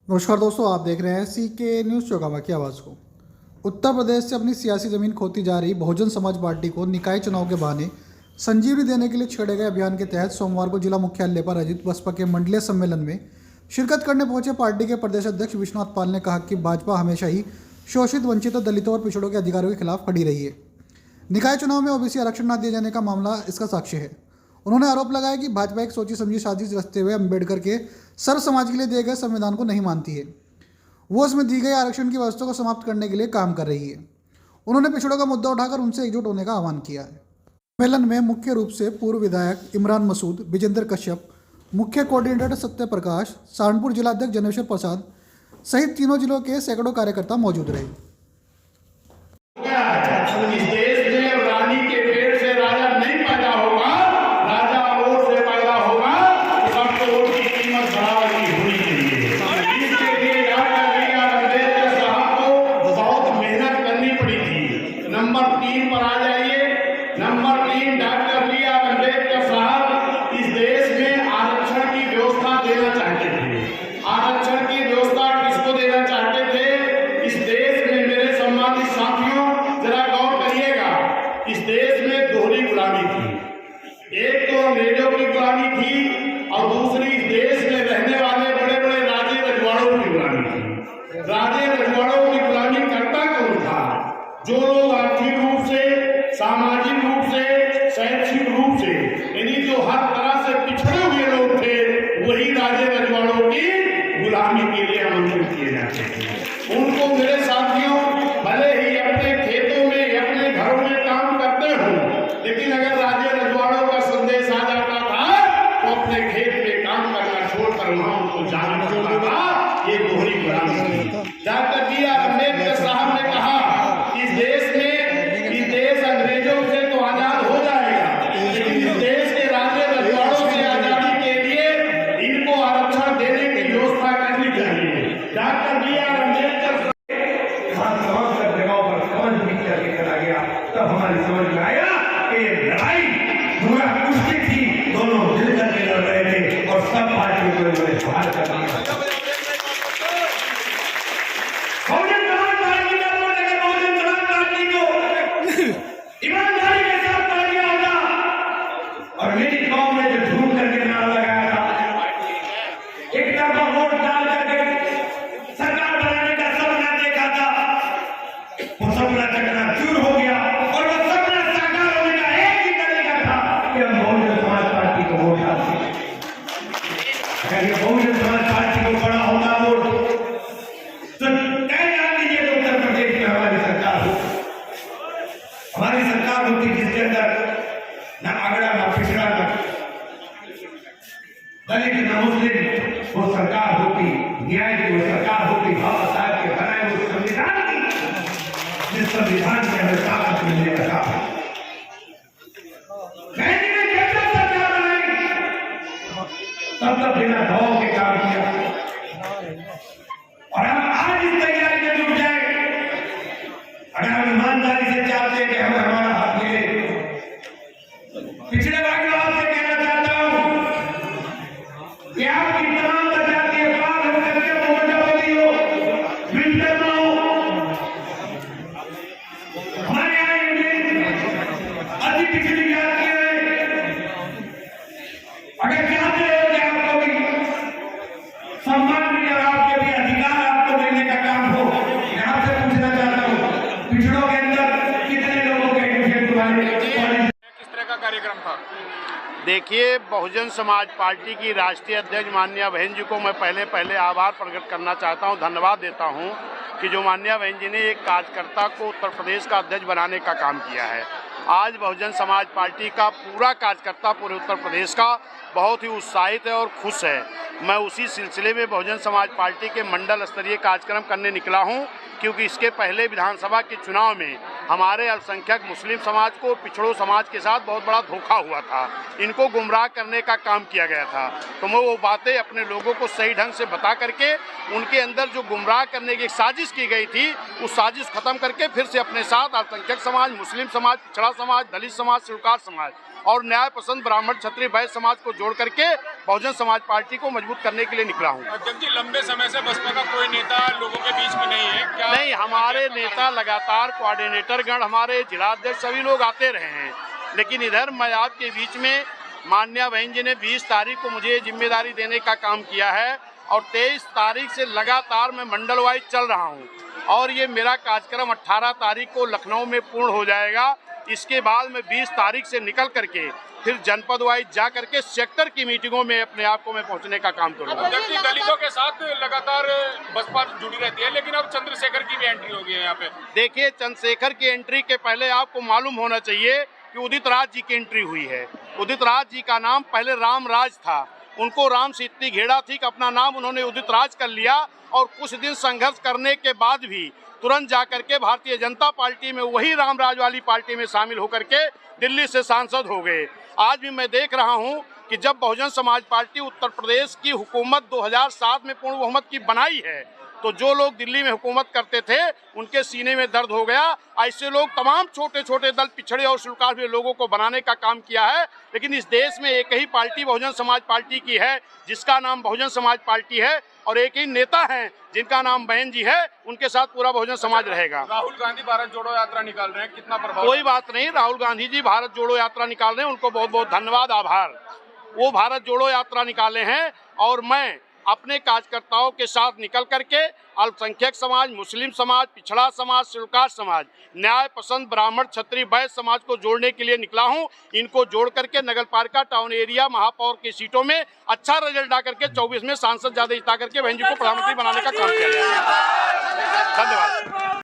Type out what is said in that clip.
नमस्कार दोस्तों, आप देख रहे हैं सीके न्यूज़ चौकामा की आवाज़ को। उत्तर प्रदेश से अपनी सियासी ज़मीन खोती जा रही बहुजन समाज पार्टी को निकाय चुनाव के बहाने संजीवनी देने के लिए छेड़े गए अभियान के तहत सोमवार को जिला मुख्यालय पर आयोजित बसपा के मंडलीय सम्मेलन में शिरकत करने पहुंचे पार्टी के प्रदेश अध्यक्ष विश्वनाथ पाल ने कहा कि भाजपा हमेशा ही शोषित, वंचितों, दलितों और पिछड़ों के अधिकारों के खिलाफ खड़ी रही है। निकाय चुनाव में ओबीसी आरक्षण न दिए जाने का मामला इसका साक्ष्य है। उन्होंने आरोप लगाया कि भाजपा एक सोची समझी साजिश रचते हुए अम्बेडकर के सर्व समाज के लिए दिए गए संविधान को नहीं मानती है। वो उसमें दी गई आरक्षण की व्यवस्था को समाप्त करने के लिए काम कर रही है। उन्होंने पिछड़ों का मुद्दा उठाकर उनसे एकजुट होने का आह्वान किया है। सम्मेलन में मुख्य रूप से पूर्व विधायक इमरान मसूद, विजेंद्र कश्यप, मुख्य कोऑर्डिनेटर सत्य प्रकाश, सहारनपुर जिलाध्यक्ष जनेश्वर प्रसाद सहित तीनों जिलों के सैकड़ों कार्यकर्ता मौजूद रहे। इस देश में रानी के पेट से राजा नहीं पैदा होगा, राजा वोट से पैदा होगा। सबको वोट की कीमत बराबर की होनी चाहिए। इसके लिए डॉक्टर बी आर अम्बेडकर साहब को बहुत मेहनत करनी पड़ी थी। नंबर 3 पर आ जाइए। Number 3, doctor B R Ambedkar साहब इस देश में आरक्षण की व्यवस्था देना चाहते थे। आरक्षण की व्यवस्था किसको देना चाहते थे? इस देश में मेरे सम्मानित साथियों, जरा गौर करिएगा, इस देश में दोहरी गुलामी थी। एक तो अंग्रेजों की गुलामी थी और दूसरी इस देश में रहने वाले बड़े बड़े राजे रजवाड़ों की गुलामी थी। राजे रजवाड़ों की गुलामी करता कौन था? जो लोग आर्थिक रूप से, सामाजिक रूप से, शैक्षिक रूप से, यानी जो हर तरह से पिछड़े हुए लोग थे, वही राजे रजवाड़ों की गुलामी के लिए आमंत्रित किए जाते थे। उनको मेरे साथियों, भले ही अपने खेतों में, अपने घरों में काम करते हो, लेकिन अगर राजे रजवाड़ों का संदेश आ जाता था तो अपने खेत में काम करना छोड़कर वहां उनको जाना पड़ता था। ये दोहरी गुलामी थी। डॉक्टर बी आर अम्बेडकर साहब ने कहा इस देश में, इस देश अंग्रेजों से तो आजाद हो जाएगा, लेकिन इस देश के राजे रजवाड़ों से आजादी के लिए इनको आरक्षण देने की व्यवस्था करनी चाहिए। डॉक्टर बी आर अम्बेडकर तब हमारी समझ में आया कि ये लड़ाई पूरा कुश्ती थी, दोनों मिल करके लड़ रहे थे और सब पार्टियों को इन्होंने बाहर कर दिया। बहुजन समाज पार्टी का वोट अगर बहुजन समाज पार्टी को ईमानदारी के साथ पा दिया होता और मेरी कौम ने जो झूठ करके नारा लगाया था, एक तरफा वोट डाल करके सरकार बनाने का सपना देखा था, वो सपना टकरा चूर हो गया और वो सपना साकार होने का एक ही तरीका था कि हम बहुजन समाज पार्टी को वोट डालते। अगर ये बहुजन समाज पार्टी को बड़ा होता वोट तो तय जान लीजिए कि उत्तर प्रदेश में हमारी सरकार होती। हमारी सरकार होती जिसके अंदर न अगड़ा, न पिछड़ा, न दलित, न मुस्लिम, वो सरकार होती न्याय की, वो सरकार होती बाबा साहब के बनाए हुए संविधान की, जिस संविधान में हमें ताकत मिलने का काम है। गांधी ने जब तक सरकार बनाई तब तक बिना दबाव के काम किया और हम आज इस तैयारी में जुट जाए। अगर हम ईमानदारी से चाहते हैं कि हमें हमारा हक मिले, पिछड़े वर्ग को आपसे कहना चाहता हूं कि आपकी तमाम जातीय पाल हो करके मोर्चाबंदी हो, विंटर ना हो। हमारे यहाँ अति पिछड़ी जातियां हैं। अगर चाहते हो कि आपको भी सम्मान मिले और आपके भी अधिकार आपको देने का काम हो, मैं आपसे पूछना चाहता हूँ, पिछड़ों के अंदर कितने लोगों के एडमिशन तुम्हारे किस तरह का कार्यक्रम था? देखिए, बहुजन समाज पार्टी की राष्ट्रीय अध्यक्ष माननीय बहन जी को मैं पहले आभार प्रकट करना चाहता हूं, धन्यवाद देता हूं कि जो माननीय बहन जी ने एक कार्यकर्ता को उत्तर प्रदेश का अध्यक्ष बनाने का काम किया है। आज बहुजन समाज पार्टी का पूरा कार्यकर्ता पूरे उत्तर प्रदेश का बहुत ही उत्साहित है और खुश है। मैं उसी सिलसिले में बहुजन समाज पार्टी के मंडल स्तरीय कार्यक्रम करने निकला हूं, क्योंकि इसके पहले विधानसभा के चुनाव में हमारे अल्पसंख्यक मुस्लिम समाज को पिछड़ों समाज के साथ बहुत बड़ा धोखा हुआ था। इनको गुमराह करने का काम किया गया था। तो मैं वो बातें अपने लोगों को सही ढंग से बता करके उनके अंदर जो गुमराह करने की एक साजिश की गई थी, उस साजिश खत्म करके फिर से अपने साथ अल्पसंख्यक समाज, मुस्लिम समाज, पिछड़ा समाज, दलित समाज, स्वीकार समाज और न्याय पसंद ब्राह्मण क्षत्रिय वैश्य समाज को जोड़ करके बहुजन समाज पार्टी को मजबूत करने के लिए निकला हूँ। अध्यक्ष जी, लंबे समय से बसपा का कोई नेता लोगों के बीच में नहीं है क्या? नहीं, हमारे नेता लगातार कोऑर्डिनेटर गण, हमारे जिलाध्यक्ष सभी लोग आते रहे हैं, लेकिन इधर मैं आपके बीच में माननीय बहन जी ने 20 तारीख को मुझे जिम्मेदारी देने का काम किया है और 23 तारीख से लगातार मैं मंडल वाइज चल रहा हूँ और ये मेरा कार्यक्रम 18 तारीख को लखनऊ में पूर्ण हो जाएगा। इसके बाद मैं 20 तारीख से निकल करके फिर जनपद वाइज जा करके सेक्टर की मीटिंगों में अपने आप को मैं पहुंचने का काम करूंगा। अध्यक्ष जी, दलितों के साथ लगातार बसपा जुड़ी रहती है, लेकिन अब चंद्रशेखर की भी एंट्री हो गई है यहाँ पे। देखिए, चंद्रशेखर की एंट्री के पहले आपको मालूम होना चाहिए कि उदित राज जी की एंट्री हुई है। उदित राज जी का नाम पहले राम राज था, उनको राम से इतनी घेरा थी कि अपना नाम उन्होंने उदित राज कर लिया और कुछ दिन संघर्ष करने के बाद भी तुरंत जाकर के भारतीय जनता पार्टी में वही रामराज वाली पार्टी में शामिल होकर के दिल्ली से सांसद हो गए। आज भी मैं देख रहा हूं कि जब बहुजन समाज पार्टी उत्तर प्रदेश की हुकूमत 2007 में पूर्ण बहुमत की बनाई है तो जो लोग दिल्ली में हुकूमत करते थे उनके सीने में दर्द हो गया। ऐसे लोग तमाम छोटे छोटे दल, पिछड़े और स्वीकार हुए लोगों को बनाने का काम किया है, लेकिन इस देश में एक ही पार्टी बहुजन समाज पार्टी की है जिसका नाम बहुजन समाज पार्टी है और एक ही नेता हैं जिनका नाम बहन जी है, उनके साथ पूरा बहुजन समाज रहेगा। राहुल गांधी भारत जोड़ो यात्रा निकाल रहे हैं, कितना प्रभाव? कोई बात नहीं, राहुल गांधी जी भारत जोड़ो यात्रा निकाल रहे हैं, उनको बहुत बहुत धन्यवाद, आभार। वो भारत जोड़ो यात्रा निकाले हैं और मैं अपने कार्यकर्ताओं के साथ निकल करके अल्पसंख्यक समाज, मुस्लिम समाज, पिछड़ा समाज, स्वीकार समाज, न्याय पसंद ब्राह्मण क्षत्रिय वैश्य समाज को जोड़ने के लिए निकला हूं। इनको जोड़ करके नगरपालिका, टाउन एरिया, महापौर की सीटों में अच्छा रिजल्ट ला करके 24 में सांसद ज्यादा जिता करके बहन जी को प्रधानमंत्री बनाने का काम किया जाएगा। धन्यवाद।